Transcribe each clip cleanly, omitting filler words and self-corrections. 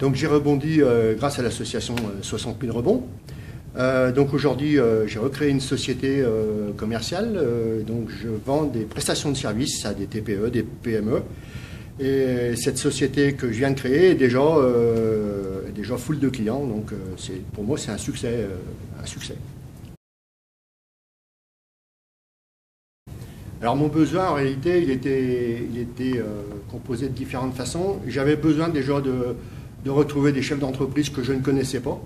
Donc j'ai rebondi grâce à l'association 60 000 rebonds. Donc aujourd'hui, j'ai recréé une société commerciale. Donc je vends des prestations de services à des TPE, des PME. Et cette société que je viens de créer est déjà full de clients. Donc pour moi, c'est un succès. Alors mon besoin, en réalité, il était composé de différentes façons. J'avais besoin déjà de retrouver des chefs d'entreprise que je ne connaissais pas.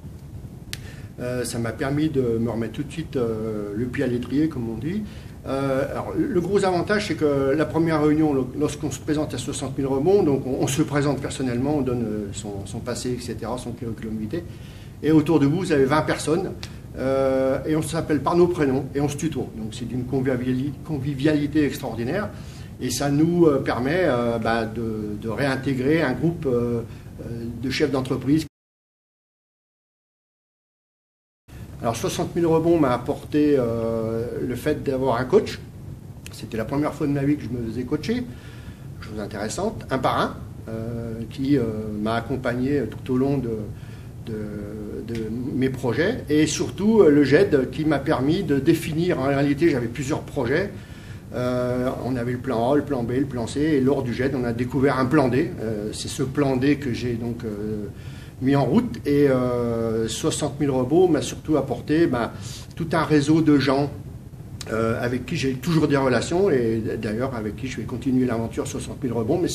Ça m'a permis de me remettre tout de suite le pied à l'étrier, comme on dit. Alors, le gros avantage, c'est que la première réunion, lorsqu'on se présente à 60 000 rebonds, donc on se présente personnellement, on donne son passé, etc., son curriculum vitae. Et autour de vous avez 20 personnes. Et on s'appelle par nos prénoms et on se tutoie. Donc c'est d'une convivialité extraordinaire. Et ça nous permet de réintégrer un groupe de chefs d'entreprise. Alors 60 000 rebonds m'a apporté le fait d'avoir un coach. C'était la première fois de ma vie que je me faisais coacher. Chose intéressante, un par un, qui m'a accompagné tout au long de mes projets, et surtout le GED qui m'a permis de définir. En réalité, j'avais plusieurs projets. On avait le plan A, le plan B, le plan C, et lors du GED, on a découvert un plan D. C'est ce plan D que j'ai donc mis en route, et 60 000 rebonds m'a surtout apporté tout un réseau de gens avec qui j'ai toujours des relations, et d'ailleurs avec qui je vais continuer l'aventure 60 000 rebonds. Mais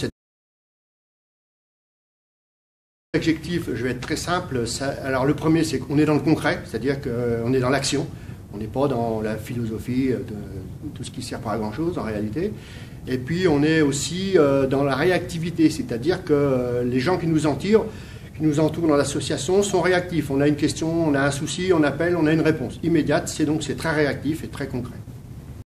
l'objectif, je vais être très simple. Alors le premier, c'est qu'on est dans le concret, c'est-à-dire qu'on est dans l'action. On n'est pas dans la philosophie de tout ce qui ne sert pas à grand-chose en réalité. Et puis on est aussi dans la réactivité, c'est-à-dire que les gens qui nous entourent dans l'association sont réactifs. On a une question, on a un souci, on appelle, on a une réponse immédiate. C'est très réactif et très concret.